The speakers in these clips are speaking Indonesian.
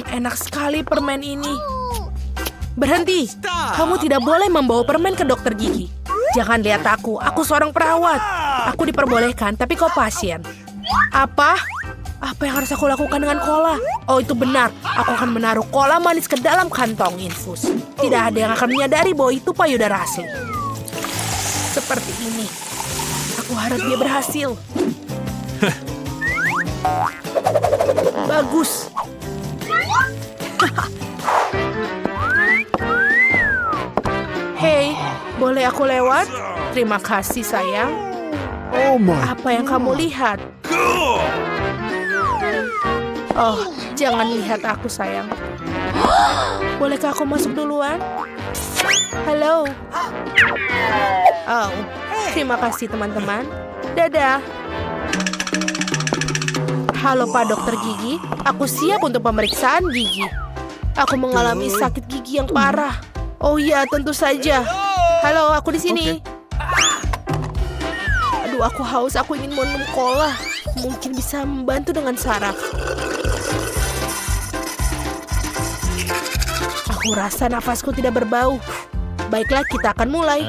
Enak sekali permen ini. Berhenti. Kamu tidak boleh membawa permen ke dokter gigi. Jangan lihat aku seorang perawat. Aku diperbolehkan, tapi kau pasien. Apa? Apa yang harus aku lakukan dengan cola? Oh, itu benar. Aku akan menaruh cola manis ke dalam kantong infus. Tidak ada yang akan menyadari bahwa itu payudara asli. Seperti ini. Aku harap dia berhasil. Bagus. Hei, boleh aku lewat? Terima kasih, sayang. Apa yang kamu lihat? Oh, jangan lihat aku, sayang. Bolehkah aku masuk duluan? Halo. Oh, terima kasih, teman-teman. Dadah. Halo, Pak Dokter Gigi. Aku siap untuk pemeriksaan gigi. Aku mengalami sakit gigi yang parah. Oh iya, tentu saja. Halo, aku di sini. Aduh, aku haus. Aku ingin minum cola. Mungkin bisa membantu dengan saraf. Aku rasa nafasku tidak berbau. Baiklah, kita akan mulai.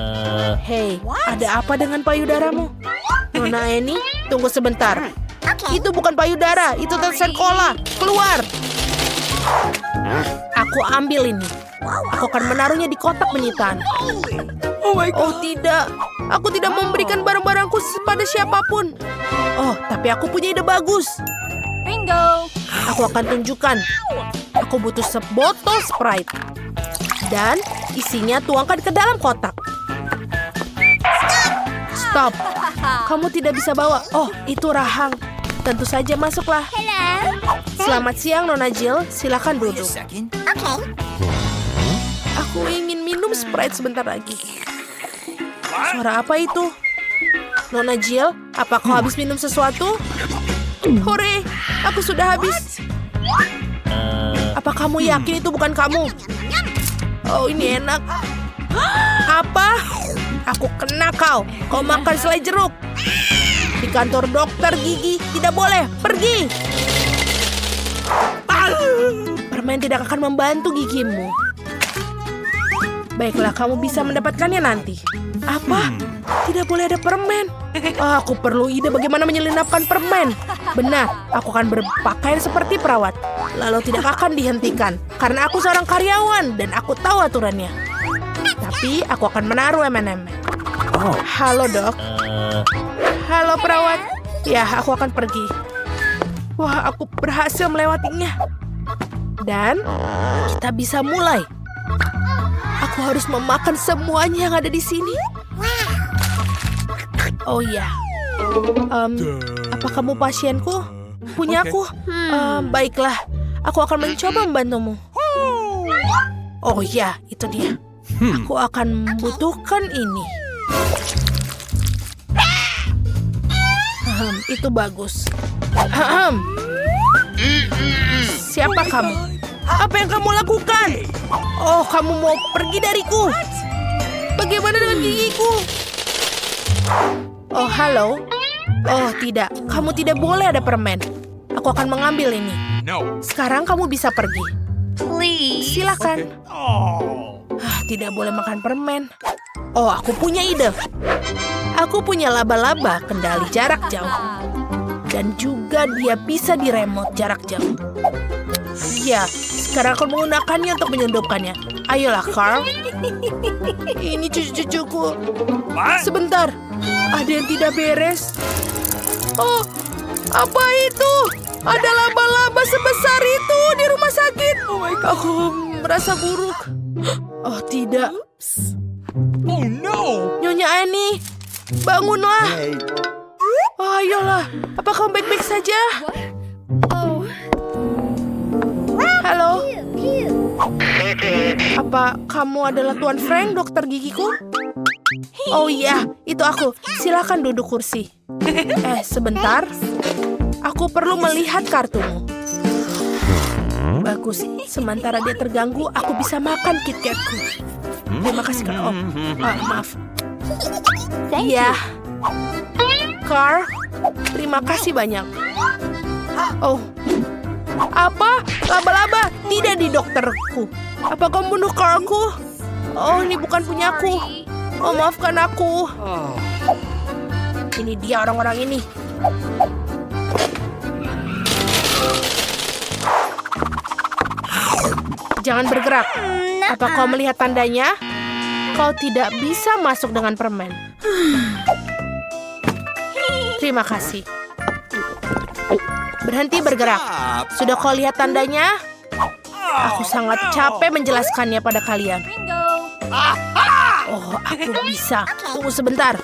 Hei, ada apa dengan payudaramu? Nona Eni, tunggu sebentar. Itu bukan payudara, itu tetesan cola. Keluar. Aku ambil ini. Aku akan menaruhnya di kotak penyitaan. Oh tidak, aku tidak memberikan barang-barangku pada siapapun. Oh, tapi aku punya ide bagus. Bingo! Aku akan tunjukkan. Aku butuh sebotol Sprite. Dan isinya tuangkan ke dalam kotak. Stop. Kamu tidak bisa bawa. Oh, itu rahang. Tentu saja masuklah. Selamat siang, Nona Jill. Silakan duduk. Aku ingin minum Sprite sebentar lagi. Suara apa itu? Nona Jill, apa kau habis minum sesuatu? Hore, aku sudah habis. Apa kamu yakin itu bukan kamu? Oh, ini enak. Apa? Aku kena kau. Kau makan selai jeruk. Di kantor dokter gigi tidak boleh. Pergi. Permen tidak akan membantu gigimu. Baiklah, kamu bisa mendapatkannya nanti. Apa? Tidak boleh ada permen. Aku perlu ide bagaimana menyelinapkan permen. Benar, aku akan berpakaian seperti perawat. Lalu tidak akan dihentikan. Karena aku seorang karyawan dan aku tahu aturannya. Tapi aku akan menaruh M&M. Halo, Dok. Halo, perawat. Ya, aku akan pergi. Wah, aku berhasil melewatinya. Dan kita bisa mulai. Aku harus memakan semuanya yang ada di sini. Oh iya. Apa kamu pasienku? Punyaku? Baiklah. Aku akan mencoba membantumu. Oh iya, itu dia. Aku akan membutuhkan ini. Itu bagus. Siapa kamu? Apa yang kamu lakukan? Oh, kamu mau pergi dariku? Bagaimana dengan gigiku? Oh, halo. Oh, tidak. Kamu tidak boleh ada permen. Aku akan mengambil ini. Sekarang kamu bisa pergi. Please. Silakan. Tidak boleh makan permen. Oh, aku punya ide. Aku punya laba-laba kendali jarak jauh. Dan juga dia bisa diremote jarak jauh. Ya, sekarang aku menggunakannya untuk menyelundupkannya. Ayolah, Carl. Ini cucu-cucuku. Sebentar. Ada yang tidak beres. Oh, apa itu? Ada laba-laba sebesar itu di rumah sakit. Oh my God. Aku merasa buruk. Oh, tidak. Oh no! Nyonya Annie, bangunlah. Oh, ayolah. Apa kamu baik-baik saja? Halo. Apa kamu adalah Tuan Frank, dokter gigiku? Oh iya, itu aku. Silakan duduk kursi. Sebentar. Aku perlu melihat kartumu. Bagus. Sementara dia terganggu, aku bisa makan KitKatku. Terima kasih, Kak. Oh, maaf. Iya. Carl, terima kasih banyak. Oh, Apa? Laba-laba? Tidak di dokterku. Apa kamu bunuh Carlku? Oh, ini bukan punyaku. Oh, maafkan aku. Ini dia orang-orang ini. Jangan bergerak. Apa kau melihat tandanya? Kau tidak bisa masuk dengan permen. Terima kasih. Berhenti bergerak. Sudah kau lihat tandanya? Aku sangat capek menjelaskannya pada kalian. Bingo. Oh, aku bisa. Tunggu sebentar.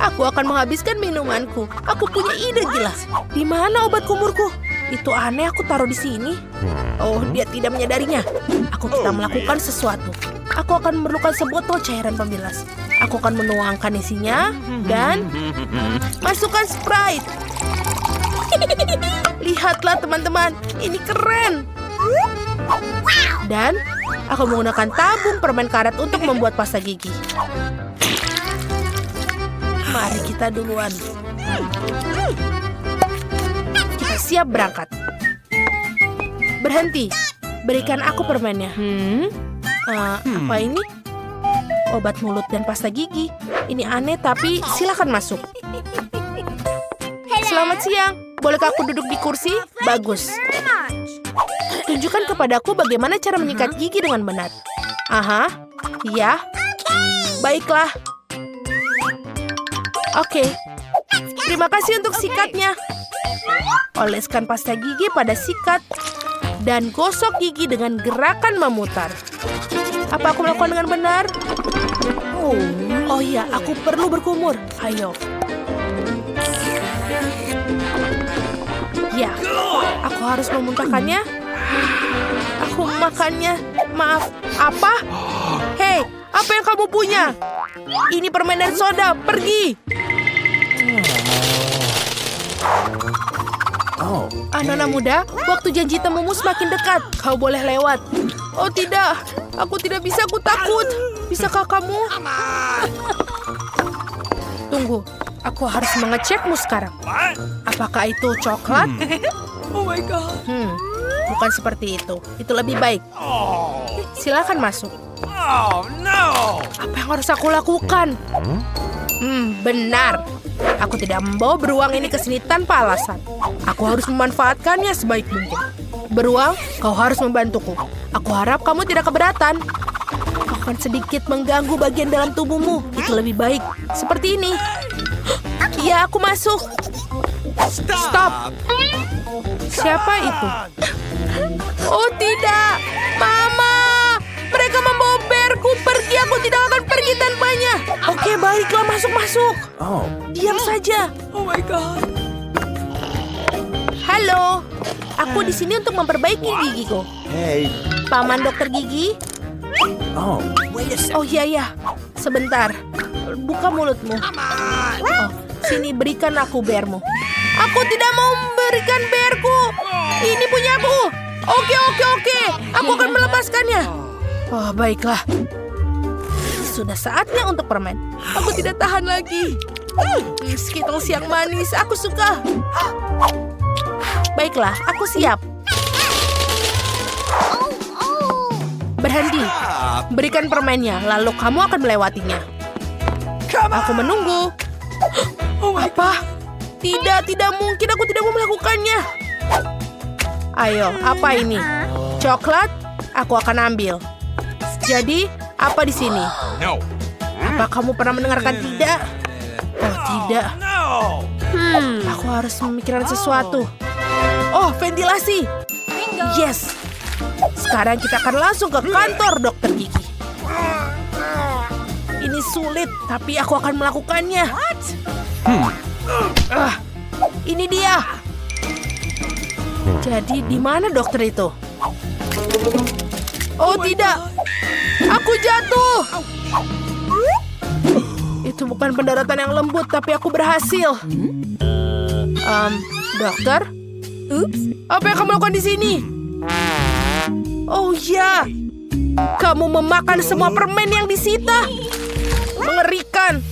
Aku akan menghabiskan minumanku. Aku punya ide gila. Di mana obat kumurku? Itu aneh, aku taruh di sini. Oh, dia tidak menyadarinya. Kita melakukan sesuatu. Aku akan memerlukan sebotol cairan pembilas. Aku akan menuangkan isinya dan masukkan Sprite. Lihatlah teman-teman, ini keren. Dan aku menggunakan tabung permen karet untuk membuat pasta gigi. Mari kita duluan. Kita siap berangkat. Berhenti. Berikan aku permennya. Apa ini? Obat mulut dan pasta gigi. Ini aneh tapi silakan masuk. Selamat siang. Bolehkah aku duduk di kursi? Bagus. Tunjukkan kepadaku bagaimana cara menyikat gigi dengan benar. Aha. Ya. Baiklah. Oke. Terima kasih untuk sikatnya. Oleskan pasta gigi pada sikat dan gosok gigi dengan gerakan memutar. Apa aku melakukan dengan benar? Oh iya, aku perlu berkumur. Ayo. Ya, aku harus memuntahkannya. Aku makannya. Maaf, apa? Hei, apa yang kamu punya? Ini permen dan soda, pergi! Anak-anak muda, waktu janji temumu semakin dekat. Kau boleh lewat. Oh tidak, aku tidak bisa, aku takut. Bisakah kamu? Tunggu, aku harus mengecekmu sekarang. Apakah itu coklat? Oh my God. Bukan seperti itu. Itu lebih baik. Silakan masuk. Oh no. Apa yang harus aku lakukan? Benar. Aku tidak membawa beruang ini ke sini tanpa alasan. Aku harus memanfaatkannya sebaik mungkin. Beruang, kau harus membantuku. Aku harap kamu tidak keberatan. Kau akan sedikit mengganggu bagian dalam tubuhmu. Itu lebih baik. Seperti ini. Iya, aku masuk. Stop. Siapa itu? Oh tidak. Mama. Mereka membawa bearku pergi. Aku tidak akan pergi tanpanya. Oke, baiklah. Masuk. Diam saja. Oh my God. Halo. Aku di sini untuk memperbaiki gigiku. Hey. Paman dokter gigi. Oh iya. Sebentar. Buka mulutmu. Oh, sini berikan aku bearmu. Aku tidak mau memberikan bearku. Ini punyaku. Oke. Aku akan melepaskannya. Oh, baiklah. Sudah saatnya untuk permen. Aku tidak tahan lagi. Skittles yang manis, aku suka. Baiklah, aku siap. Berhenti. Berikan permennya, lalu kamu akan melewatinya. Aku menunggu. Apa? Tidak mungkin, aku tidak mau melakukannya. Ayo, apa ini? Coklat? Aku akan ambil. Jadi, apa di sini? No. Apa kamu pernah mendengarkan tidak? Oh, tidak. No. Aku harus memikirkan sesuatu. Oh, ventilasi. Bingo. Yes. Sekarang kita akan langsung ke kantor dokter gigi. Ini sulit, tapi aku akan melakukannya. Ini dia. Jadi di mana dokter itu? Oh tidak, aku jatuh. Itu bukan pendaratan yang lembut, tapi aku berhasil. Dokter? Apa yang kamu lakukan di sini? Oh ya, kamu memakan semua permen yang disita. Mengerikan.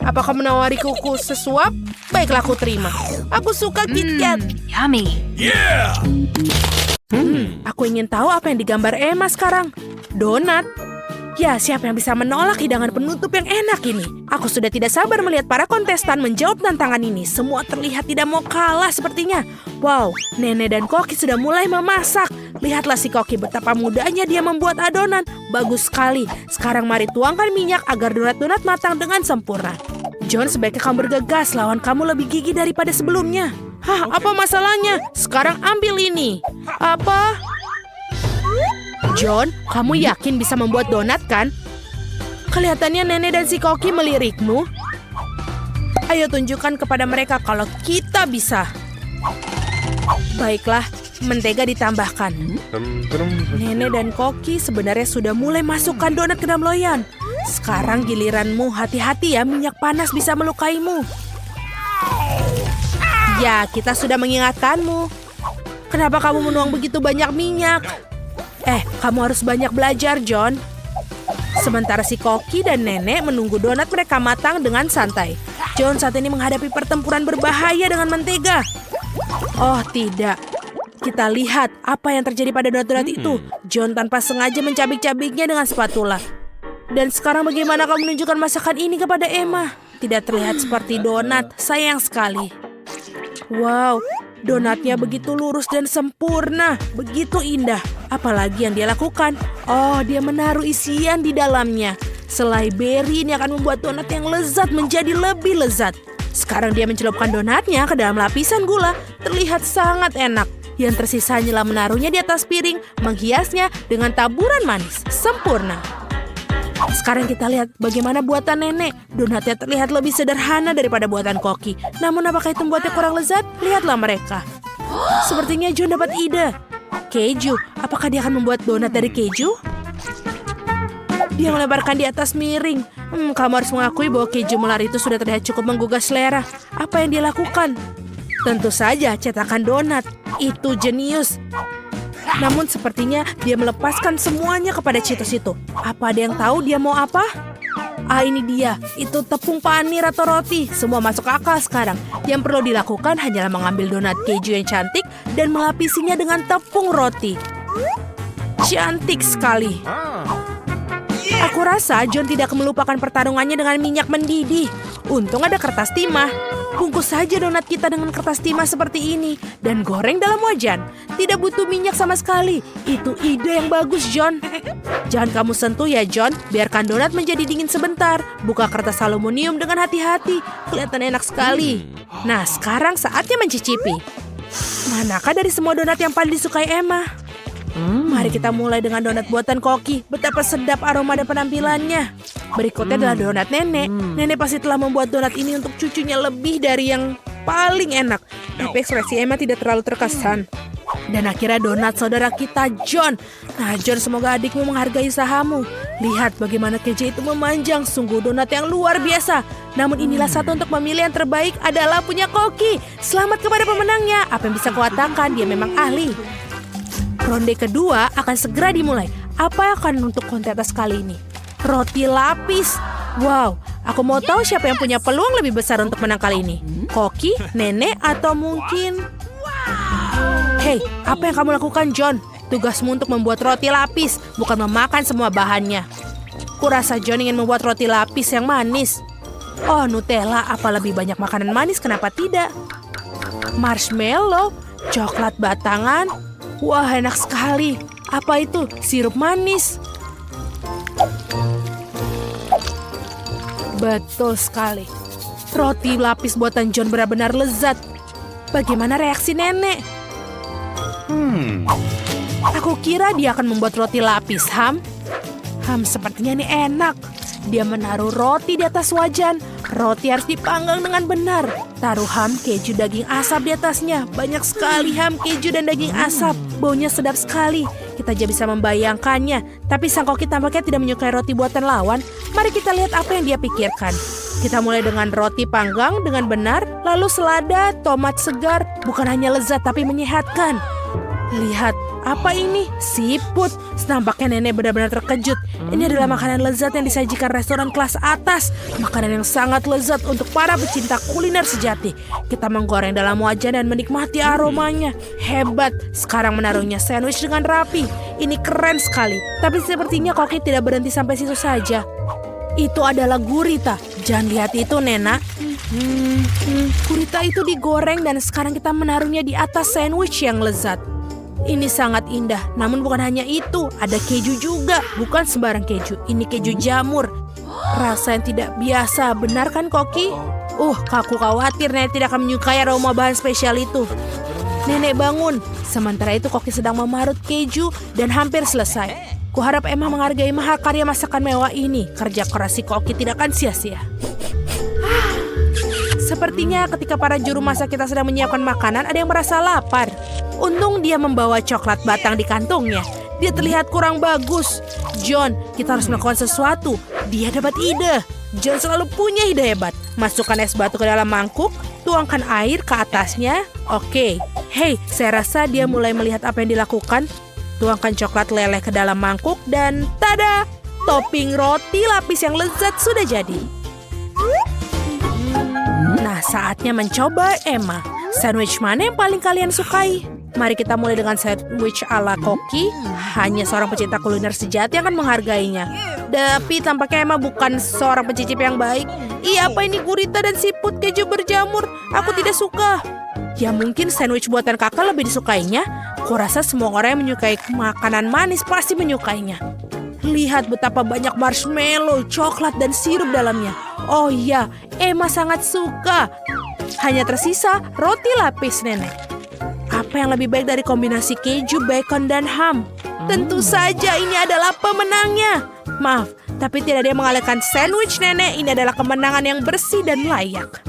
Apakah menawari kuku sesuap? Baiklah, aku terima. Aku suka KitKat. Yummy. Aku ingin tahu apa yang digambar Emma sekarang. Donat. Ya, siapa yang bisa menolak hidangan penutup yang enak ini? Aku sudah tidak sabar melihat para kontestan menjawab tantangan ini. Semua terlihat tidak mau kalah sepertinya. Wow, Nenek dan Koki sudah mulai memasak. Lihatlah si Koki, betapa mudahnya dia membuat adonan. Bagus sekali. Sekarang mari tuangkan minyak agar donat-donat matang dengan sempurna. John, sebaiknya kamu bergegas. Lawan kamu lebih gigih daripada sebelumnya. Hah, apa masalahnya? Sekarang ambil ini. Apa? John, kamu yakin bisa membuat donat kan? Kelihatannya Nenek dan si Koki melirikmu. Ayo tunjukkan kepada mereka kalau kita bisa. Baiklah, mentega ditambahkan. Nenek dan Koki sebenarnya sudah mulai masukkan donat ke dalam loyang. Sekarang giliranmu, hati-hati ya, minyak panas bisa melukaimu. Ya, kita sudah mengingatkanmu. Kenapa kamu menuang begitu banyak minyak? Kamu harus banyak belajar, John. Sementara si Koki dan Nenek menunggu donat mereka matang dengan santai. John saat ini menghadapi pertempuran berbahaya dengan mentega. Oh, tidak. Kita lihat apa yang terjadi pada donat-donat itu. John tanpa sengaja mencabik-cabiknya dengan spatula. Dan sekarang bagaimana kamu menunjukkan masakan ini kepada Emma? Tidak terlihat seperti donat, sayang sekali. Wow, donatnya begitu lurus dan sempurna, begitu indah. Apalagi yang dia lakukan? Oh, dia menaruh isian di dalamnya. Selai beri ini akan membuat donat yang lezat menjadi lebih lezat. Sekarang dia mencelupkan donatnya ke dalam lapisan gula. Terlihat sangat enak. Yang tersisa hanyalah menaruhnya di atas piring, menghiasnya dengan taburan manis. Sempurna. Sekarang kita lihat bagaimana buatan Nenek. Donatnya terlihat lebih sederhana daripada buatan Koki. Namun apakah itu membuatnya kurang lezat? Lihatlah mereka. Sepertinya John dapat ide. Keju, apakah dia akan membuat donat dari keju? Dia melebarkan di atas miring. Kamu harus mengakui bahwa keju melar itu sudah terlihat cukup menggugah selera. Apa yang dia lakukan? Tentu saja cetakan donat. Itu jenius. Namun sepertinya dia melepaskan semuanya kepada Cheetos itu. Apa ada yang tahu dia mau apa? Ini dia. Itu tepung panir atau roti. Semua masuk akal sekarang. Yang perlu dilakukan hanyalah mengambil donat keju yang cantik dan melapisinya dengan tepung roti. Cantik sekali. Aku rasa John tidak melupakan pertarungannya dengan minyak mendidih. Untung ada kertas timah. Bungkus saja donat kita dengan kertas timah seperti ini dan goreng dalam wajan. Tidak butuh minyak sama sekali. Itu ide yang bagus, John. Jangan kamu sentuh ya, John. Biarkan donat menjadi dingin sebentar. Buka kertas aluminium dengan hati-hati. Kelihatan enak sekali. Nah, sekarang saatnya mencicipi. Manakah dari semua donat yang paling disukai Emma? Mari kita mulai dengan donat buatan Koki. Betapa sedap aroma dan penampilannya. Berikutnya adalah donat Nenek. Nenek pasti telah membuat donat ini untuk cucunya lebih dari yang paling enak. Tapi ekspresi Emma tidak terlalu terkesan. Dan akhirnya donat saudara kita, John. Nah, John, semoga adikmu menghargai usahamu. Lihat bagaimana keju itu memanjang. Sungguh donat yang luar biasa. Namun inilah satu untuk memilih yang terbaik adalah punya Koki. Selamat kepada pemenangnya. Apa yang bisa kukatakan, dia memang ahli. Ronde kedua akan segera dimulai. Apa yang akan untuk kontes kali ini? Roti lapis. Wow, aku mau tahu siapa yang punya peluang lebih besar untuk menang kali ini. Koki, Nenek, atau mungkin... Hei, apa yang kamu lakukan, John? Tugasmu untuk membuat roti lapis, bukan memakan semua bahannya. Kurasa John ingin membuat roti lapis yang manis. Oh, Nutella, apa lebih banyak makanan manis, kenapa tidak? Marshmallow, coklat batangan. Wah, enak sekali. Apa itu? Sirup manis. Betul sekali. Roti lapis buatan John benar-benar lezat. Bagaimana reaksi Nenek? Aku kira dia akan membuat roti lapis, sepertinya ini enak. Dia menaruh roti di atas wajan. Roti harus dipanggang dengan benar. Taruh keju daging asap di atasnya. Banyak sekali keju dan daging asap. Baunya sedap sekali. Kita aja bisa membayangkannya. Tapi sang Koki tampaknya tidak menyukai roti buatan lawan. Mari kita lihat apa yang dia pikirkan. Kita mulai dengan roti panggang dengan benar. Lalu selada, tomat segar. Bukan hanya lezat tapi menyehatkan. Lihat, Apa ini? Siput. Nampaknya nenek benar-benar terkejut. Ini adalah makanan lezat yang disajikan restoran kelas atas. Makanan yang sangat lezat untuk para pecinta kuliner sejati. Kita menggoreng dalam wajan dan menikmati aromanya. Hebat. Sekarang menaruhnya sandwich dengan rapi. Ini keren sekali. Tapi sepertinya Koki tidak berhenti sampai situ saja. Itu adalah gurita. Jangan lihat itu, Nena. Gurita itu digoreng dan sekarang kita menaruhnya di atas sandwich yang lezat. Ini sangat indah, namun bukan hanya itu. Ada keju juga, bukan sembarang keju. Ini keju jamur. Rasa yang tidak biasa, benar kan Koki? Aku khawatir Nenek tidak akan menyukai aroma bahan spesial itu. Nenek bangun. Sementara itu Koki sedang memarut keju dan hampir selesai. Kuharap Emma menghargai mahakarya masakan mewah ini. Kerja keras si Koki tidak akan sia-sia. Sepertinya ketika para juru masak kita sedang menyiapkan makanan, ada yang merasa lapar. Untung dia membawa coklat batang di kantongnya. Dia terlihat kurang bagus. John, kita harus melakukan sesuatu. Dia dapat ide. John selalu punya ide hebat. Masukkan es batu ke dalam mangkuk, tuangkan air ke atasnya. Oke. Hei, saya rasa dia mulai melihat apa yang dilakukan. Tuangkan coklat leleh ke dalam mangkuk dan tada! Topping roti lapis yang lezat sudah jadi. Nah, saatnya mencoba Emma. Sandwich mana yang paling kalian sukai? Mari kita mulai dengan sandwich ala Koki. Hanya seorang pecinta kuliner sejati yang akan menghargainya. Tapi tampaknya Emma bukan seorang pencicip yang baik. Apa ini gurita dan siput keju berjamur? Aku tidak suka. Ya mungkin sandwich buatan kakak lebih disukainya. Kurasa semua orang yang menyukai makanan manis pasti menyukainya. Lihat betapa banyak marshmallow, coklat, dan sirup dalamnya. Oh iya, Emma sangat suka. Hanya tersisa roti lapis nenek. Apa yang lebih baik dari kombinasi keju, bacon, dan ham? Tentu saja ini adalah pemenangnya. Maaf, tapi tidak ada yang mengalahkan sandwich nenek. Ini adalah kemenangan yang bersih dan layak.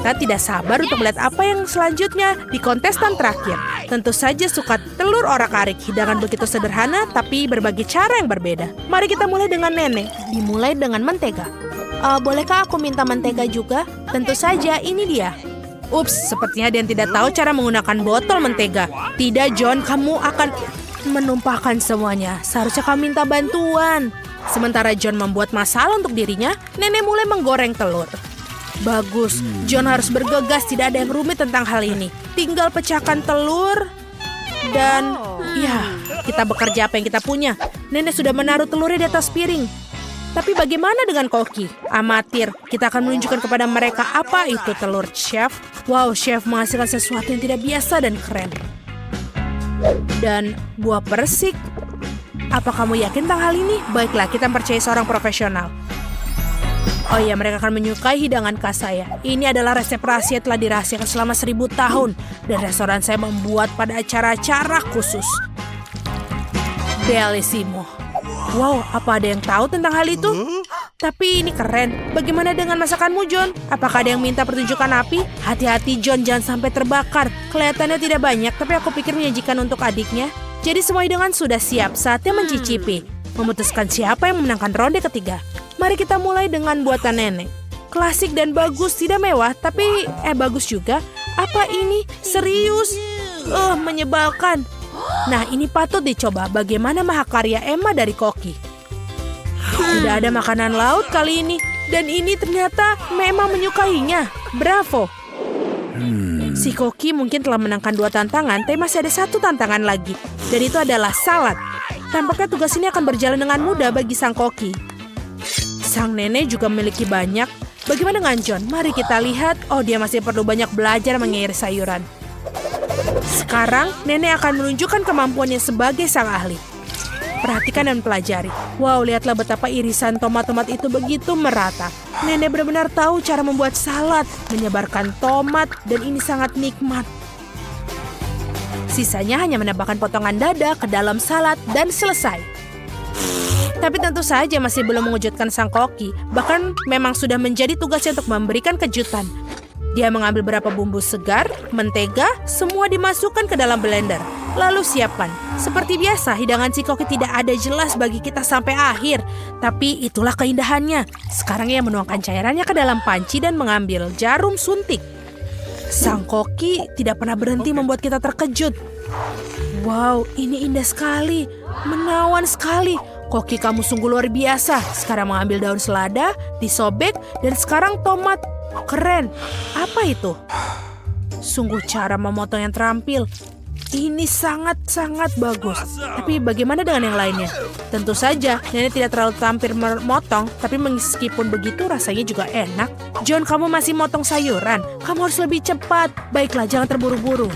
Kita tidak sabar untuk melihat apa yang selanjutnya di kontestan terakhir. Tentu saja suka telur orak-arik. Hidangan begitu sederhana tapi berbagai cara yang berbeda. Mari kita mulai dengan nenek. Dimulai dengan mentega. Bolehkah aku minta mentega juga? Tentu saja, ini dia. Ups, sepertinya dia tidak tahu cara menggunakan botol mentega. Tidak, John, kamu akan menumpahkan semuanya. Seharusnya kamu minta bantuan. Sementara John membuat masalah untuk dirinya, nenek mulai menggoreng telur. Bagus, John harus bergegas, tidak ada yang rumit tentang hal ini. Tinggal pecahkan telur dan ya, kita bekerja apa yang kita punya. Nenek sudah menaruh telurnya di atas piring. Tapi bagaimana dengan Koki? Amatir, kita akan menunjukkan kepada mereka apa itu telur, Chef. Wow, Chef menghasilkan sesuatu yang tidak biasa dan keren. Dan buah persik. Apa kamu yakin tentang hal ini? Baiklah, kita percaya seorang profesional. Oh iya, mereka akan menyukai hidangan khas saya. Ini adalah resep rahasia telah dirahasiakan selama 1000 tahun. Dan restoran saya membuat pada acara-acara khusus. Bellissimo. Wow, apa ada yang tahu tentang hal itu? Tapi ini keren. Bagaimana dengan masakanmu, John? Apakah ada yang minta pertunjukan api? Hati-hati, John, jangan sampai terbakar. Kelihatannya tidak banyak, tapi aku pikir menyajikan untuk adiknya. Jadi semua hidangan sudah siap, saatnya mencicipi. Memutuskan siapa yang memenangkan ronde ketiga. Mari kita mulai dengan buatan nenek. Klasik dan bagus, tidak mewah, tapi bagus juga. Apa ini? Serius? Menyebalkan. Nah, ini patut dicoba. Bagaimana mahakarya Emma dari Koki? Tidak ada makanan laut kali ini. Dan ini ternyata memang menyukainya. Bravo. Si Koki mungkin telah menangkan 2 tantangan, tapi masih ada 1 tantangan lagi. Dan itu adalah salad. Tampaknya tugas ini akan berjalan dengan mudah bagi sang Koki. Sang nenek juga memiliki banyak. Bagaimana dengan John? Mari kita lihat. Oh, dia masih perlu banyak belajar mengiris sayuran. Sekarang, nenek akan menunjukkan kemampuannya sebagai sang ahli. Perhatikan dan pelajari. Wow, lihatlah betapa irisan tomat-tomat itu begitu merata. Nenek benar-benar tahu cara membuat salad, menyebarkan tomat, dan ini sangat nikmat. Sisanya hanya menambahkan potongan dada ke dalam salad dan selesai. Tapi tentu saja masih belum mengejutkan sang Koki. Bahkan memang sudah menjadi tugasnya untuk memberikan kejutan. Dia mengambil beberapa bumbu segar, mentega, semua dimasukkan ke dalam blender. Lalu siapkan. Seperti biasa, hidangan si Koki tidak ada jelas bagi kita sampai akhir. Tapi itulah keindahannya. Sekarang ia menuangkan cairannya ke dalam panci dan mengambil jarum suntik. Sang koki tidak pernah berhenti membuat kita terkejut. Wow, ini indah sekali. Menawan sekali. Koki kamu sungguh luar biasa. Sekarang mengambil daun selada, disobek, dan sekarang tomat. Keren. Apa itu? Sungguh cara memotong yang terampil. Ini sangat-sangat bagus. Tapi bagaimana dengan yang lainnya? Tentu saja, nenek tidak terlalu tampil memotong, tapi meskipun begitu rasanya juga enak. John, kamu masih motong sayuran. Kamu harus lebih cepat. Baiklah, jangan terburu-buru.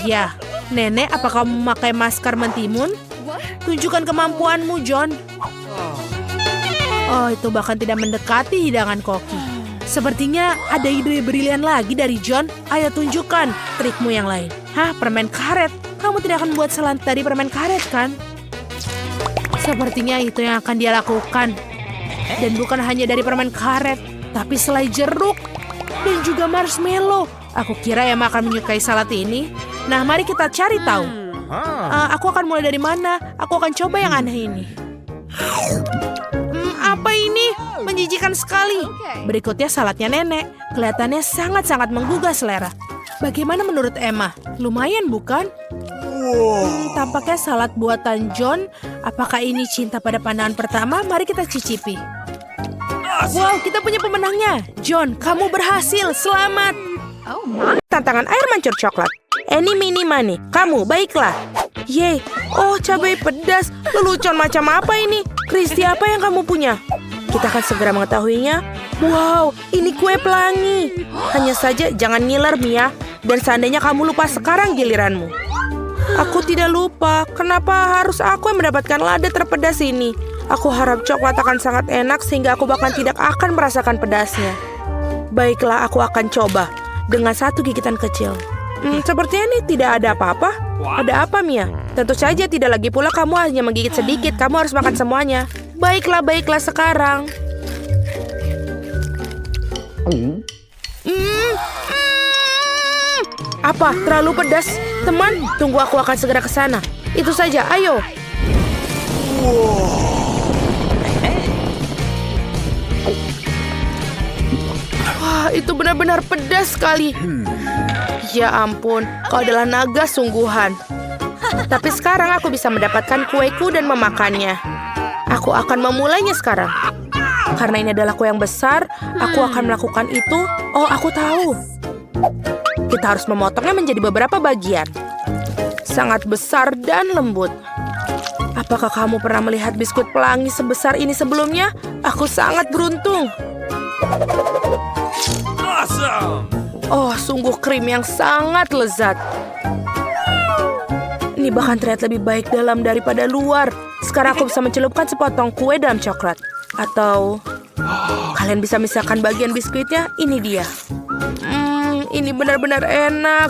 Ya. Nenek, apa kamu memakai maskar mentimun? Tunjukkan kemampuanmu, John. Oh, itu bahkan tidak mendekati hidangan koki. Sepertinya ada ide brilian lagi dari John. Ayo tunjukkan trikmu yang lain. Hah, permen karet? Kamu tidak akan membuat salad dari permen karet, kan? Sepertinya itu yang akan dia lakukan. Dan bukan hanya dari permen karet, tapi selai jeruk dan juga marshmallow. Aku kira Emma akan menyukai salad ini. Nah, mari kita cari tahu. Aku akan mulai dari mana? Aku akan coba yang aneh ini. Apa ini? Menjijikan sekali. Berikutnya saladnya nenek. Kelihatannya sangat-sangat menggugah selera. Bagaimana menurut Emma? Lumayan bukan? Tampaknya salad buatan John. Apakah ini cinta pada pandangan pertama? Mari kita cicipi. Wow, kita punya pemenangnya. John, kamu berhasil. Selamat. Tantangan air mancur coklat. Any mini money. Kamu, baiklah. Yeay. Oh, cabai pedas. Lelucon macam apa ini? Kristi, apa yang kamu punya? Kita akan segera mengetahuinya. Wow, ini kue pelangi. Hanya saja jangan ngiler, Mia. Dan seandainya kamu lupa, sekarang giliranmu. Aku tidak lupa. Kenapa harus aku yang mendapatkan lada terpedas ini? Aku harap coklat akan sangat enak sehingga aku bahkan tidak akan merasakan pedasnya. Baiklah, aku akan coba. Dengan satu gigitan kecil. Sepertinya ini tidak ada apa-apa. Ada apa, Mia? Tentu saja tidak lagi pula kamu hanya menggigit sedikit. Kamu harus makan semuanya. Baiklah sekarang. Apa? Terlalu pedas? Teman, tunggu, aku akan segera ke sana. Itu saja, ayo. Wah, itu benar-benar pedas sekali. Ya ampun, kau adalah naga sungguhan. Tapi sekarang aku bisa mendapatkan kueku dan memakannya. Aku akan memulainya sekarang. Karena ini adalah kue yang besar, aku akan melakukan itu. Oh, aku tahu. Kita harus memotongnya menjadi beberapa bagian. Sangat besar dan lembut. Apakah kamu pernah melihat biskuit pelangi sebesar ini sebelumnya? Aku sangat beruntung. Awesome! Oh, sungguh krim yang sangat lezat. Ini bahkan terlihat lebih baik dalam daripada luar. Sekarang aku bisa mencelupkan sepotong kue dalam coklat. Atau kalian bisa misahkan bagian biskuitnya. Ini dia. Ini benar-benar enak.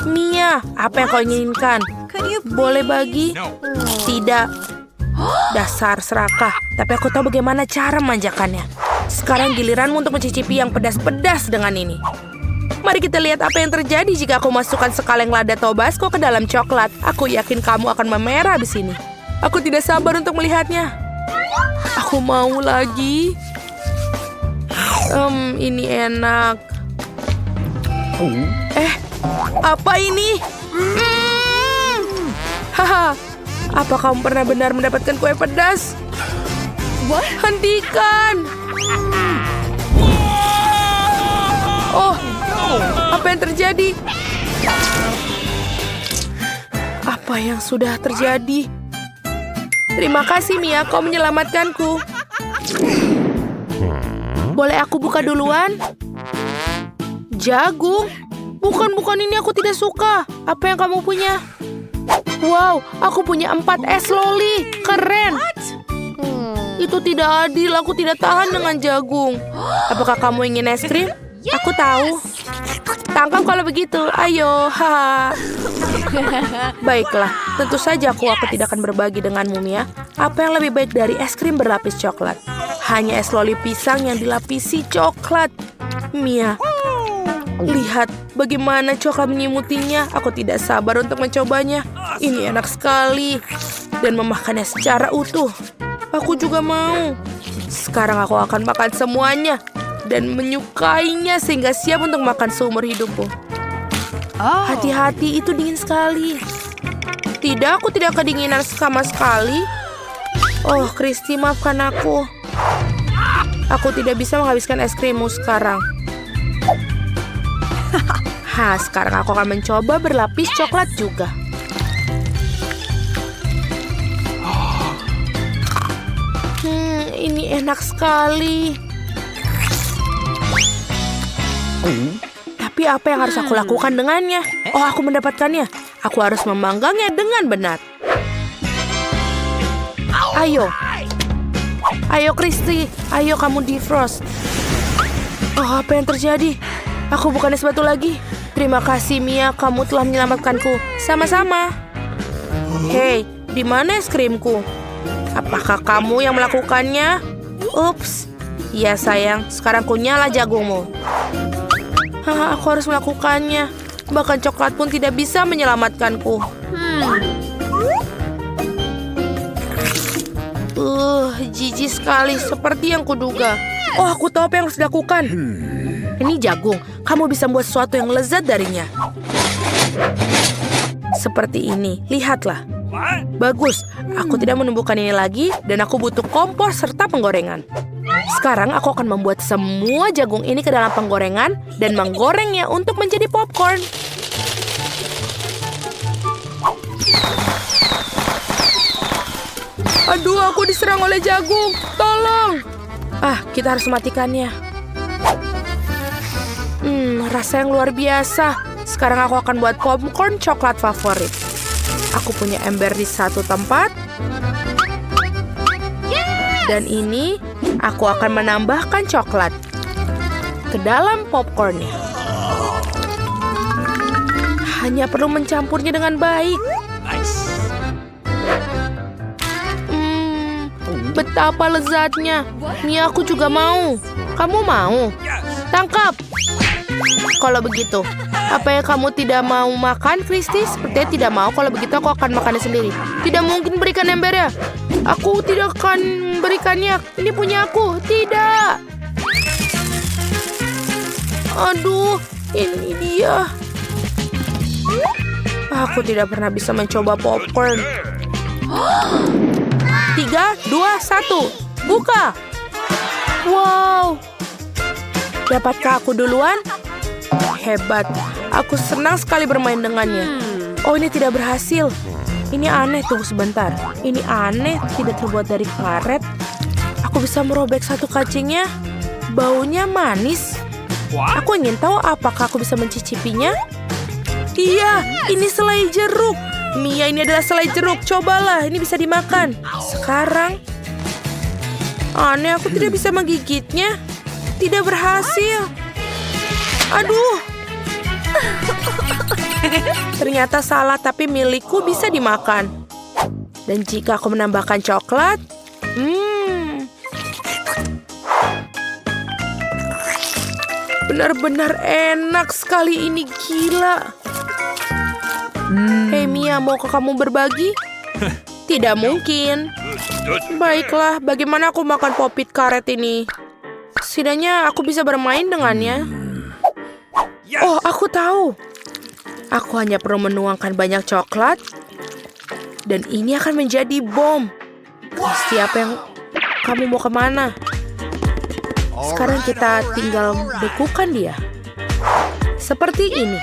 Mia, apa yang kau inginkan? Boleh bagi? Tidak. Dasar serakah. Tapi aku tahu bagaimana cara memanjakannya. Sekarang giliranmu untuk mencicipi yang pedas-pedas dengan ini. Mari kita lihat apa yang terjadi jika aku masukkan sekaleng lada Tabasco ke dalam coklat. Aku yakin kamu akan memerah di sini. Aku tidak sabar untuk melihatnya. Aku mau lagi. Ini enak. Apa ini? Haha. Apa kamu pernah benar mendapatkan kue pedas? Hentikan! Oh, apa yang terjadi? Apa yang sudah terjadi? Terima kasih, Mia, kau menyelamatkanku. Boleh aku buka duluan? Jagung? Bukan ini aku tidak suka. Apa yang kamu punya? Wow, aku punya 4 es loli. Keren. Itu tidak adil, aku tidak tahan dengan jagung. Apakah kamu ingin es krim? Aku tahu. Tangkap kalau begitu, ayo. Haha. Baiklah, tentu saja aku tidak akan berbagi denganmu, Mia. Apa yang lebih baik dari es krim berlapis coklat? Hanya es loli pisang yang dilapisi coklat. Mia, lihat bagaimana coklat menyimutinya. Aku tidak sabar untuk mencobanya. Ini enak sekali. Dan memakannya secara utuh. Aku juga mau. Sekarang aku akan makan semuanya. dan menyukainya sehingga siap untuk makan seumur hidupku. Hati-hati, itu dingin sekali. Tidak, aku tidak kedinginan sama sekali. Oh, Christy, maafkan aku. Aku tidak bisa menghabiskan es krimmu sekarang. Sekarang aku akan mencoba berlapis coklat juga. Ini enak sekali. Tapi apa yang harus aku lakukan dengannya? Oh, aku mendapatkannya. Aku harus memanggangnya dengan benar. Ayo Christy, ayo kamu defrost. Oh, apa yang terjadi? Aku bukannya sebatu lagi. Terima kasih Mia, kamu telah menyelamatkanku. Sama-sama. Hei, di mana es krimku? Apakah kamu yang melakukannya? Ups. Iya sayang, sekarang kunyala jagungmu. Aku harus melakukannya. Bahkan coklat pun tidak bisa menyelamatkanku. Jijik sekali, seperti yang kuduga. Oh, aku tahu apa yang harus dilakukan. Ini jagung, kamu bisa membuat sesuatu yang lezat darinya. Seperti ini, lihatlah. Bagus, aku tidak menumbuhkan ini lagi dan aku butuh kompor serta penggorengan. Sekarang aku akan membuat semua jagung ini ke dalam penggorengan dan menggorengnya untuk menjadi popcorn. Aduh, aku diserang oleh jagung. Tolong. Kita harus mematikannya. Rasa yang luar biasa. Sekarang aku akan buat popcorn coklat favorit. Aku punya ember di satu tempat. Dan ini, aku akan menambahkan coklat ke dalam popcornnya. Hanya perlu mencampurnya dengan baik. Betapa lezatnya. Mia, aku juga mau. Kamu mau? Tangkap. Kalau begitu, apa yang kamu tidak mau makan, Christy? Sepertinya tidak mau. Kalau begitu, aku akan makannya sendiri. Tidak mungkin berikan embernya. Aku tidak akan berikannya. Ini punya aku. Tidak. Aduh, ini dia. Aku tidak pernah bisa mencoba popcorn. 3, 2, 1. Buka. Wow. Dapatkah aku duluan? Hebat. Aku senang sekali bermain dengannya. Oh, ini tidak berhasil. Ini aneh, tunggu sebentar. Ini aneh, tidak terbuat dari karet. Aku bisa merobek satu kacingnya. Baunya manis. Aku ingin tahu apakah aku bisa mencicipinya. Iya, ini selai jeruk. Mia, ini adalah selai jeruk. Cobalah, ini bisa dimakan. Sekarang, aneh, aku tidak bisa menggigitnya. Tidak berhasil. Aduh. Ternyata salah, tapi milikku bisa dimakan. Dan jika aku menambahkan coklat, benar-benar enak sekali, ini gila. Hei Mia, maukah kamu berbagi? Tidak mungkin. Baiklah, bagaimana aku makan popit karet ini? Setidaknya aku bisa bermain dengannya. Oh, aku tahu. Aku hanya perlu menuangkan banyak coklat. Dan ini akan menjadi bom. Siapa yang... Kamu mau kemana? Sekarang kita tinggal bekukan dia. Seperti ini.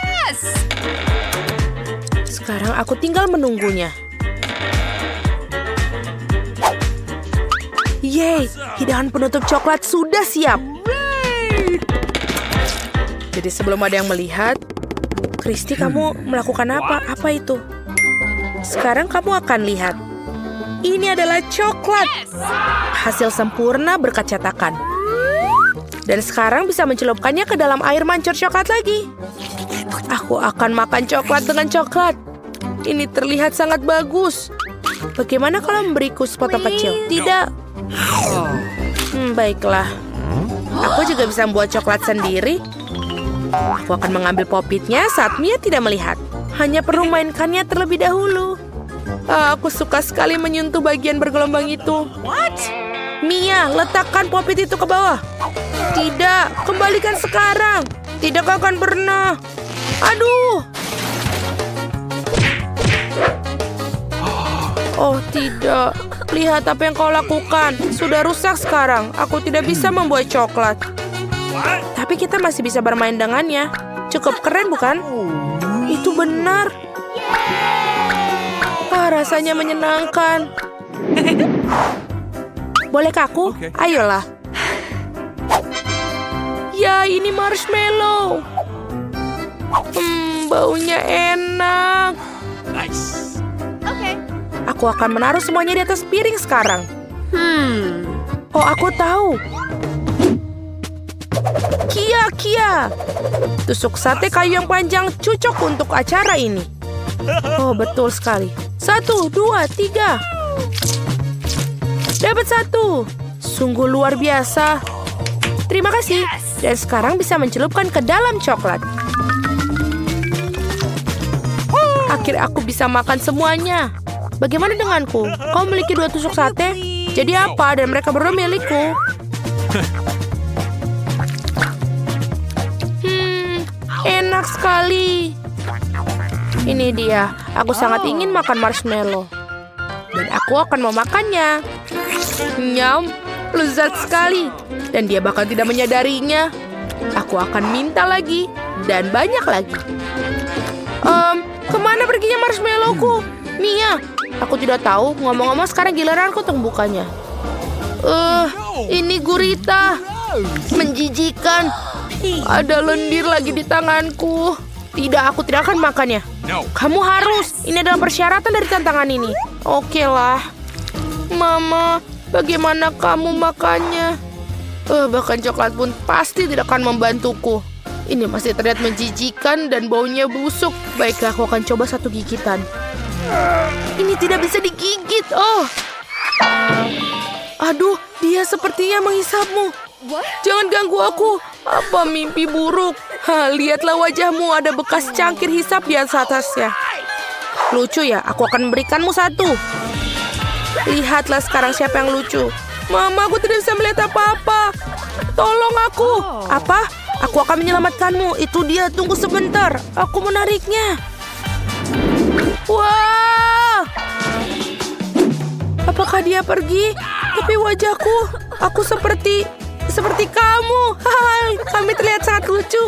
Sekarang aku tinggal menunggunya. Yeay, hidangan penutup coklat sudah siap. Jadi sebelum ada yang melihat, Christy, kamu melakukan apa? Apa itu? Sekarang kamu akan lihat. Ini adalah coklat. Hasil sempurna berkat cetakan. Dan sekarang bisa mencelupkannya ke dalam air mancur coklat lagi. Aku akan makan coklat dengan coklat. Ini terlihat sangat bagus. Bagaimana kalau memberiku sepotong kecil? Tidak. Baiklah. Aku juga bisa membuat coklat sendiri. Aku akan mengambil popitnya saat Mia tidak melihat. Hanya perlu mainkannya terlebih dahulu. Aku suka sekali menyentuh bagian bergelombang itu. Mia, letakkan popit itu ke bawah. Tidak, kembalikan sekarang. Tidak akan pernah. Aduh. Oh tidak, lihat apa yang kau lakukan. Sudah rusak sekarang. Aku tidak bisa membuat coklat. Tapi kita masih bisa bermain dengannya. Cukup keren bukan? Itu benar. Rasanya menyenangkan. Bolehkah aku? Oke. Ayolah. Ya, ini marshmallow. Baunya enak. Nice. Okay. Aku akan menaruh semuanya di atas piring sekarang. Oh, aku tahu. Kia. Tusuk sate kayu yang panjang cocok untuk acara ini. Oh, betul sekali. 1, 2, 3. Dapat 1. Sungguh luar biasa. Terima kasih. Dan sekarang bisa mencelupkan ke dalam coklat. Akhirnya aku bisa makan semuanya. Bagaimana denganku? Kau memiliki 2 tusuk sate? Jadi apa? Dan mereka berdua milikku. Enak sekali. Ini dia. Aku sangat ingin makan marshmallow. Dan aku akan memakannya. Nyam, lezat sekali. Dan dia bahkan tidak menyadarinya. Aku akan minta lagi. Dan banyak lagi. Kemana perginya marshmallowku? Mia, aku tidak tahu. Ngomong-ngomong sekarang giliranku untuk bukanya. Ini gurita. Menjijikan. Ada lendir lagi di tanganku. Tidak, aku tidak akan makannya. No. Kamu harus. Ini adalah persyaratan dari tantangan ini. Oke lah. Mama, bagaimana kamu makannya? Bahkan coklat pun pasti tidak akan membantuku. Ini masih terlihat menjijikan dan baunya busuk. Baiklah, aku akan coba 1 gigitan. Ini tidak bisa digigit. Oh. Aduh, dia sepertinya menghisapmu. Jangan ganggu aku. Apa mimpi buruk? Lihatlah wajahmu, ada bekas cangkir hisap di atasnya. Lucu ya, aku akan memberikanmu 1. Lihatlah sekarang siapa yang lucu. Mama, aku tidak bisa melihat apa-apa. Tolong aku. Apa? Aku akan menyelamatkanmu. Itu dia, tunggu sebentar. Aku menariknya. Wah! Apakah dia pergi? Tapi wajahku, aku seperti kamu. Hai, kami terlihat sangat lucu.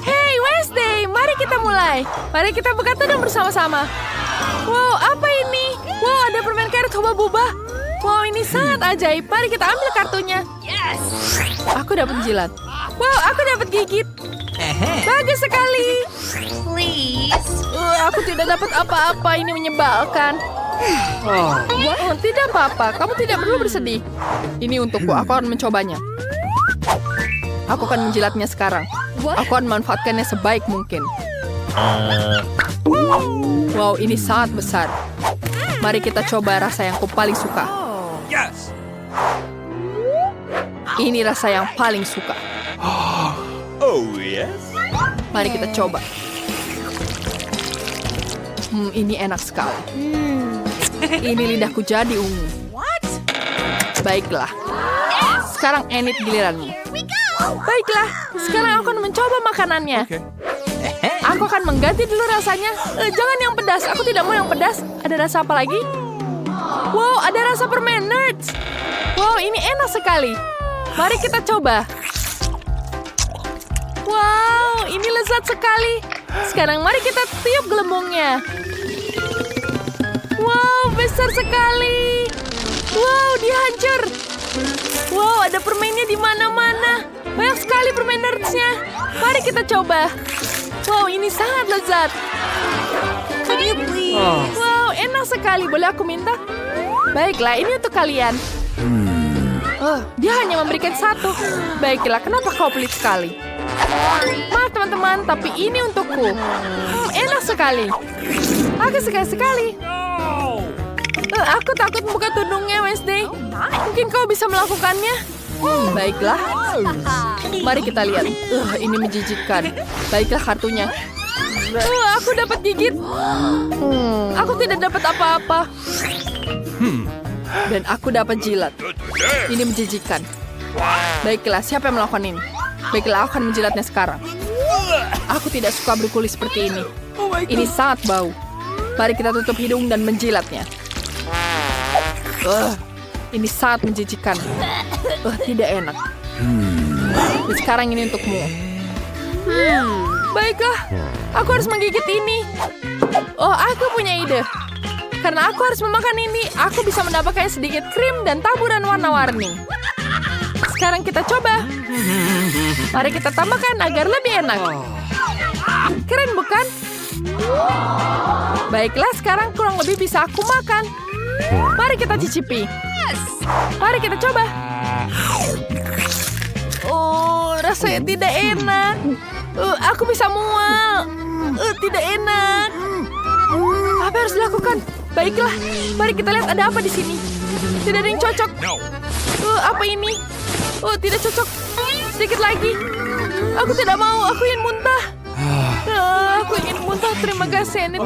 Hey, Wednesday, mari kita mulai. Mari kita buka tudung bersama-sama. Wow, apa ini? Wow, ada permen carrot hubah-bubah. Wow, ini sangat ajaib. Mari kita ambil kartunya. Yes. Aku dapat jilat. Wow, aku dapat gigit. Bagus sekali. Please. Aku tidak dapat apa-apa. Ini menyebalkan. Oh, tidak apa-apa. Kamu tidak perlu bersedih. Ini untukku. Aku akan mencobanya. Aku akan menjilatnya sekarang. Aku akan memanfaatkannya sebaik mungkin. Wow, ini sangat besar. Mari kita coba rasa yang aku paling suka. Yes. Ini rasa yang paling suka. Oh, yes. Mari kita coba. Ini enak sekali. Ini lidahku jadi ungu. Baiklah. Sekarang Enid giliranmu. Baiklah. Sekarang aku akan mencoba makanannya. Okay. Aku akan mengganti dulu rasanya. Jangan yang pedas. Aku tidak mau yang pedas. Ada rasa apa lagi? Wow, ada rasa permen Nerds. Wow, ini enak sekali. Mari kita coba. Wow, ini lezat sekali. Sekarang mari kita tiup gelembungnya. Wow, besar sekali. Wow, dia hancur. Wow, ada permennya di mana-mana. Banyak sekali permen Nerds-nya. Mari kita coba. Wow, ini sangat lezat. Could you please? Wow, enak sekali. Boleh aku minta? Baiklah, ini untuk kalian. Oh, dia hanya memberikan 1. Baiklah, kenapa kau pelit sekali? Maaf teman-teman, tapi ini untukku. Enak sekali. Aku suka sekali. Aku takut membuka tudungnya, Wednesday. Mungkin kau bisa melakukannya. Baiklah. Mari kita lihat. Ini menjijikkan. Baiklah kartunya. Aku dapat gigit. Aku tidak dapat apa-apa. Dan aku dapat jilat. Ini menjijikan. Baiklah, siapa yang melakukan ini? Baiklah, aku akan menjilatnya sekarang. Aku tidak suka brokoli seperti ini. Ini sangat bau. Mari kita tutup hidung dan menjilatnya. Ini sangat menjijikan. Tidak enak. Dan sekarang ini untukmu. Baiklah, aku harus menggigit ini. Oh, aku punya ide. Karena aku harus memakan ini, aku bisa mendapatkan sedikit krim dan taburan warna-warni. Sekarang kita coba. Mari kita tambahkan agar lebih enak. Keren bukan? Baiklah, sekarang kurang lebih bisa aku makan. Mari kita cicipi. Mari kita coba. Oh, rasanya tidak enak. Aku bisa mual. Tidak enak. Apa yang harus dilakukan? Baiklah, mari kita lihat ada apa di sini. Tidak ada yang cocok. Apa ini? Tidak cocok. Sedikit lagi. Aku tidak mau. Aku ingin muntah. Aku ingin muntah. Terima kasih, Enid.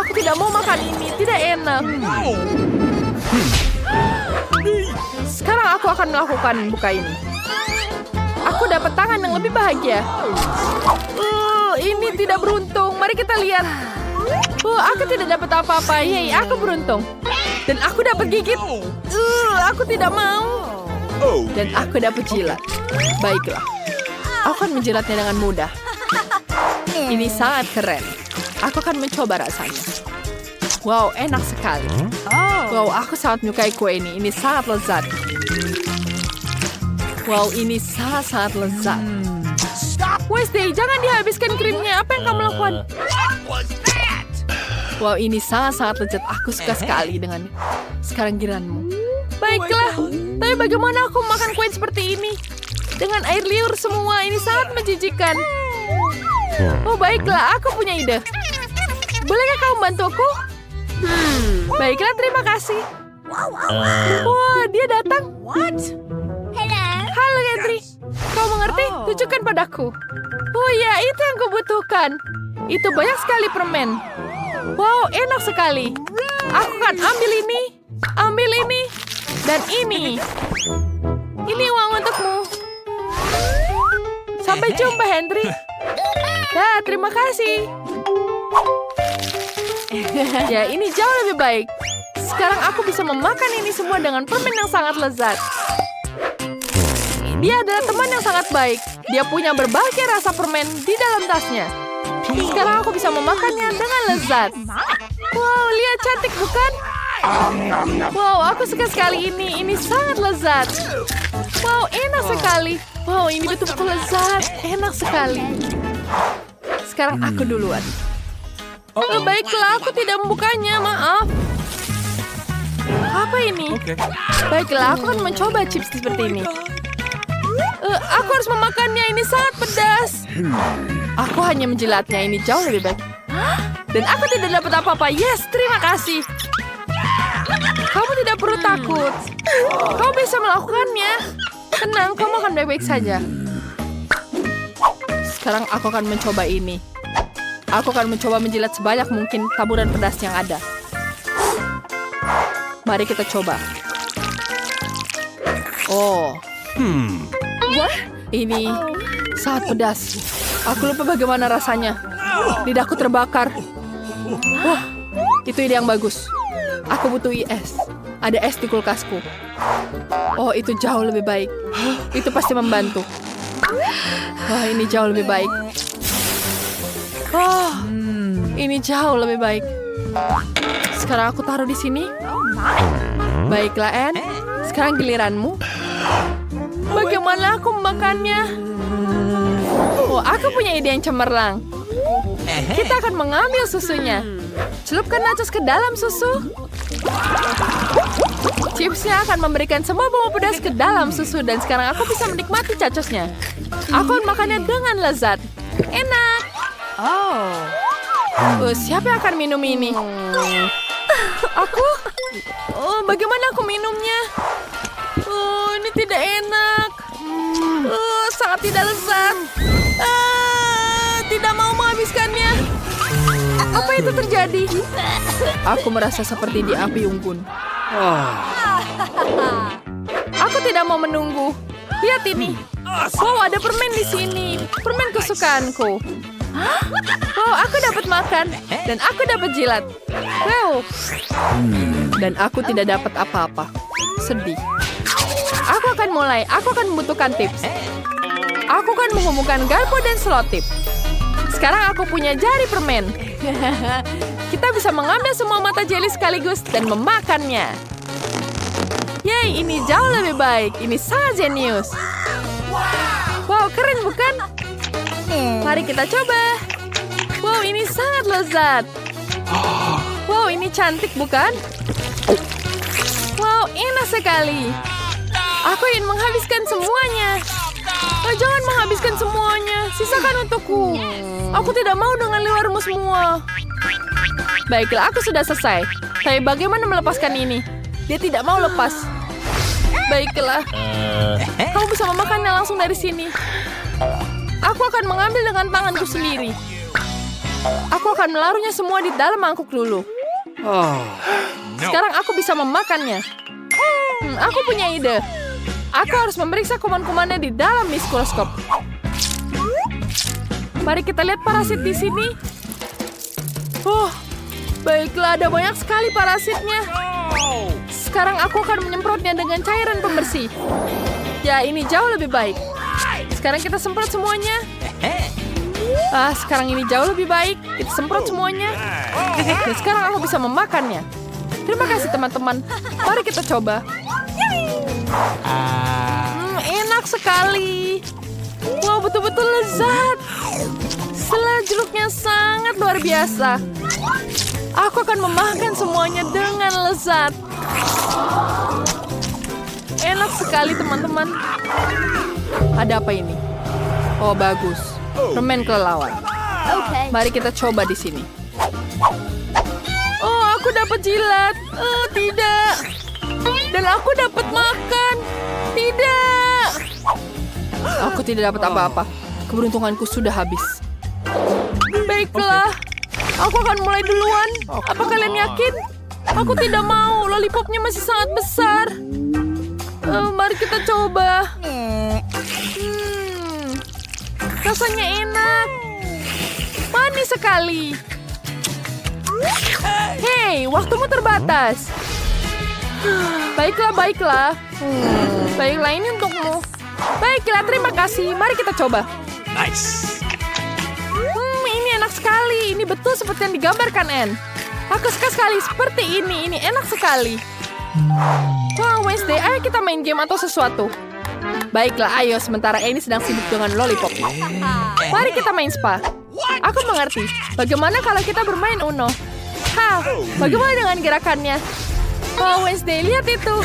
Aku tidak mau makan ini. Tidak enak. Sekarang aku akan melakukan buka ini. Aku dapat tangan yang lebih bahagia. Ini tidak beruntung. Mari kita lihat. Aku tidak dapat apa-apa. Yeay, aku beruntung. Dan aku dapat gigit. Aku tidak mau. Dan aku dapat jilat. Baiklah. Aku akan menjilatnya dengan mudah. Ini sangat keren. Aku akan mencoba rasanya. Wow, enak sekali. Wow, aku sangat menyukai kue ini. Ini sangat lezat. Wow, ini sangat lezat. Wednesday, jangan dihabiskan krimnya. Apa yang kamu lakukan? Wow, ini sangat lezat. Aku suka sekali dengan. Sekarang giliranmu. Baiklah, tapi bagaimana aku makan kue seperti ini? Dengan air liur semua, ini sangat menjijikan. Oh, baiklah, aku punya ide. Bolehkah kamu bantuku? Baiklah, terima kasih. Wah, dia datang. Halo, Henry. Kau mengerti? Tunjukkan padaku. Oh ya, itu yang kubutuhkan. Itu banyak sekali permen. Wow, enak sekali. Aku akan ambil ini, dan ini. Ini uang untukmu. Sampai jumpa, Henry. Ya, terima kasih. Ya, ini jauh lebih baik. Sekarang aku bisa memakan ini semua dengan permen yang sangat lezat. Dia adalah teman yang sangat baik. Dia punya berbagai rasa permen di dalam tasnya. Sekarang aku bisa memakannya dengan lezat. Wow, lihat cantik bukan? Wow, aku suka sekali ini. Ini sangat lezat. Wow, enak sekali. Wow, ini betul-betul lezat. Enak sekali. Sekarang aku duluan. Baiklah, aku tidak membukanya. Maaf. Apa ini? Baiklah, aku akan mencoba chips seperti ini. Aku harus memakannya. Ini sangat pedas. Aku hanya menjilatnya. Ini jauh lebih baik. Dan aku tidak dapat apa-apa. Yes, terima kasih. Kamu tidak perlu takut. Kau bisa melakukannya. Tenang, kamu akan baik-baik saja. Sekarang aku akan mencoba ini. Aku akan mencoba menjilat sebanyak mungkin taburan pedas yang ada. Mari kita coba. Oh. Wah, ini sangat pedas. Aku lupa bagaimana rasanya. Lidahku terbakar. Wah, itu ide yang bagus. Aku butuh es. Ada es di kulkasku. Oh, itu jauh lebih baik. Itu pasti membantu. Wah, ini jauh lebih baik. Oh, ini jauh lebih baik. Sekarang aku taruh di sini. Baiklah, Anne. Sekarang giliranmu. Bagaimana aku memakannya? Oh, aku punya ide yang cemerlang. Kita akan mengambil susunya. Celupkan nachos ke dalam susu. Chipsnya akan memberikan semua bumbu pedas ke dalam susu. Dan sekarang aku bisa menikmati nachosnya. Aku akan makannya dengan lezat. Enak. Siapa yang akan minum ini? Aku? Oh, bagaimana aku minumnya? Oh, ini tidak enak. Sangat tidak lezat. Tidak mau menghabiskannya. Apa Apa itu terjadi? Aku merasa seperti di api unggun. Aku tidak mau menunggu. Lihat ini. Wow, ada permen di sini. Permen kesukaanku. Wow, aku dapat makan. Dan aku dapat jilat. Wow. Dan aku tidak dapat apa-apa. Sedih. Aku akan mulai. Aku akan membutuhkan tips. Aku akan menghubungkan garpu dan selotip. Sekarang aku punya jari permen. Kita bisa mengambil semua mata jeli sekaligus dan memakannya. Yeay, ini jauh lebih baik. Ini sangat jenius. Wow, keren bukan? Mari kita coba. Wow, ini sangat lezat. Wow, ini cantik bukan? Wow, enak sekali. Aku ingin menghabiskan semuanya. Oh, jangan menghabiskan semuanya. Sisakan untukku. Aku tidak mau dengan luarmu semua. Baiklah, aku sudah selesai. Tapi bagaimana melepaskan ini? Dia tidak mau lepas. Baiklah. Kamu bisa memakannya langsung dari sini. Aku akan mengambil dengan tanganku sendiri. Aku akan melarutnya semua di dalam mangkuk dulu. Sekarang aku bisa memakannya. Aku punya ide. Aku harus memeriksa kuman-kumannya di dalam mikroskop. Mari kita lihat parasit di sini. Oh, baiklah, ada banyak sekali parasitnya. Sekarang aku akan menyemprotnya dengan cairan pembersih. Ya, ini jauh lebih baik. Sekarang kita semprot semuanya. Sekarang ini jauh lebih baik. Kita semprot semuanya. Dan sekarang aku bisa memakannya. Terima kasih teman-teman. Mari kita coba. Enak sekali. Wow, betul-betul lezat. Selajruknya sangat luar biasa. Aku akan memakan semuanya dengan lezat. Enak sekali teman-teman. Ada apa ini? Oh, bagus. Permen kelelawar. Mari kita coba di sini. Oh, aku dapat jilat. Oh, tidak. Dan aku dapat makan. Tidak. Aku tidak dapat apa-apa. Keberuntunganku sudah habis. Baiklah. Aku akan mulai duluan. Apa kalian yakin? Aku tidak mau. Lollipopnya masih sangat besar. Mari kita coba. Rasanya enak. Manis sekali. Hei, waktumu terbatas. Baiklah, baiklah. Baiklah, ini untukmu. Baiklah, terima kasih. Mari kita coba. Nice. Ini enak sekali. Ini betul seperti yang digambarkan, Anne. Aku suka sekali seperti ini. Ini enak sekali. Wow, Wednesday, ayo kita main game atau sesuatu. Baiklah, ayo. Sementara Annie sedang sibuk dengan lollipop. Mari kita main spa. Aku mengerti. Bagaimana kalau kita bermain Uno? Bagaimana dengan gerakannya? Wow, Wednesday, lihat itu.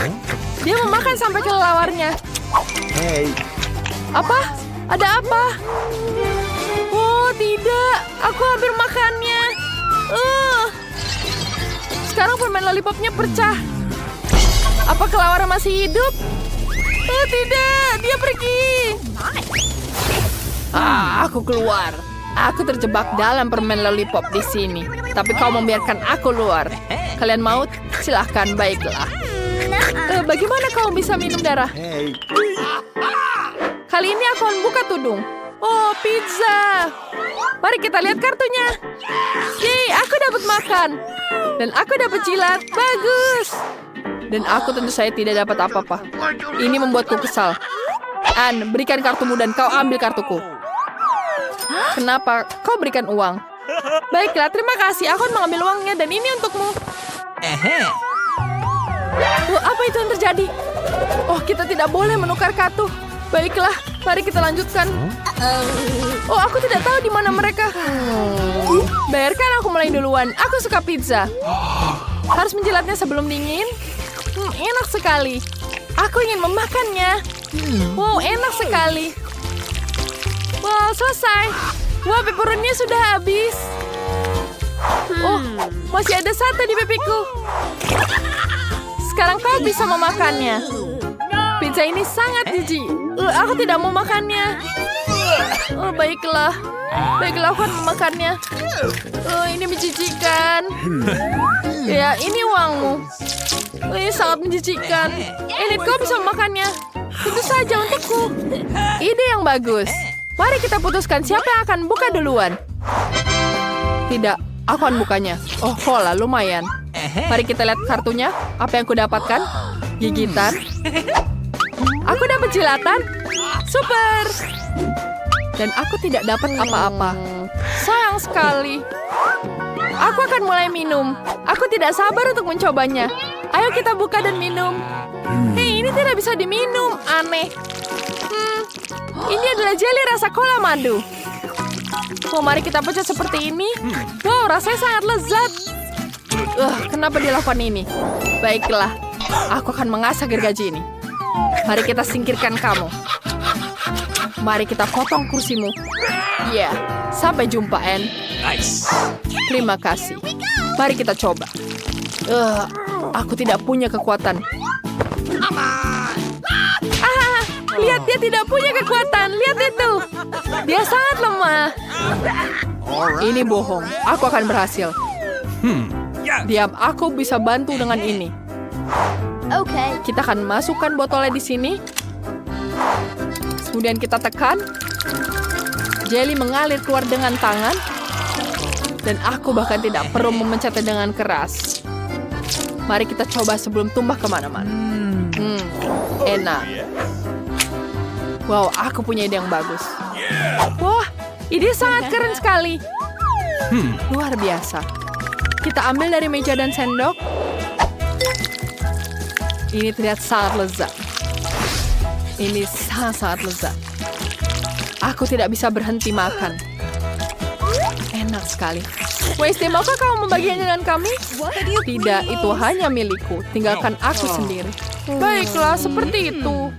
Dia memakan sampai kelelawarnya. Apa? Ada apa? Oh, tidak. Aku hampir makannya. Sekarang permen lollipopnya pecah. Apa kelelawar masih hidup? Oh, tidak. Dia pergi. Aku keluar. Aku terjebak dalam permen lollipop di sini. Tapi kau membiarkan aku keluar. Kalian mau? Silahkan, baiklah. Bagaimana kau bisa minum darah? Kali ini aku akan buka tudung. Oh, pizza. Mari kita lihat kartunya. Yeay, aku dapat makan. Dan aku dapat jilat. Bagus. Dan aku tentu saja tidak dapat apa-apa. Ini membuatku kesal. Anne, berikan kartumu dan kau ambil kartuku. Kenapa? Kau berikan uang. Baiklah, terima kasih. Aku akan mengambil uangnya dan ini untukmu. Apa itu yang terjadi? Oh, kita tidak boleh menukar kartu. Baiklah, mari kita lanjutkan. Oh, aku tidak tahu di mana mereka. Bayarkan, aku mulai duluan. Aku suka pizza. Harus menjilatnya sebelum dingin. Enak sekali. Aku ingin memakannya. Wow, enak sekali. Wow, selesai. Wah, pepperoni sudah habis. Oh, masih ada sate di pipiku. Sekarang kau bisa memakannya. Pizza ini sangat jijik. Aku tidak mau makannya. Oh, baiklah. Baiklah, aku akan memakannya. Oh, ini menjijikan. Ya, ini uangmu. Oh, ini sangat menjijikan. Enid, kau bisa memakannya. Tentu saja untukku. Ide yang bagus. Mari kita putuskan siapa yang akan buka duluan. Tidak, aku akan bukanya. Oh, cola, lumayan. Mari kita lihat kartunya. Apa yang aku dapatkan? Gigitan. Aku dapat jilatan. Super. Dan aku tidak dapat apa-apa. Sayang sekali. Aku akan mulai minum. Aku tidak sabar untuk mencobanya. Ayo kita buka dan minum. Hei, ini tidak bisa diminum. Aneh. Ini adalah jelly rasa cola madu. Oh, mari kita pecah seperti ini. Wow, rasanya sangat lezat. Kenapa dia lakukan ini? Baiklah, aku akan mengasah gergaji ini. Mari kita singkirkan kamu. Mari kita potong kursimu. Ya, sampai jumpa, Anne. Nice. Terima kasih. Mari kita coba. Aku tidak punya kekuatan. Lihat, dia tidak punya kekuatan. Lihat itu. Dia sangat lemah. Ini bohong. Aku akan berhasil. Yeah. Diam, aku bisa bantu dengan ini. Okay. Kita akan masukkan botolnya di sini. Kemudian kita tekan. Jelly mengalir keluar dengan tangan. Dan aku bahkan tidak perlu memencetnya dengan keras. Mari kita coba sebelum tumpah kemana-mana. Enak. Wow, aku punya ide yang bagus. Wah, ide sangat keren sekali. Luar biasa. Kita ambil dari meja dan sendok. Ini terlihat sangat lezat. Ini sangat lezat. Aku tidak bisa berhenti makan. Enak sekali. Wednesday, maukah kamu membaginya dengan kami? Tidak, itu hanya milikku. Tinggalkan aku sendiri. Baiklah, seperti itu.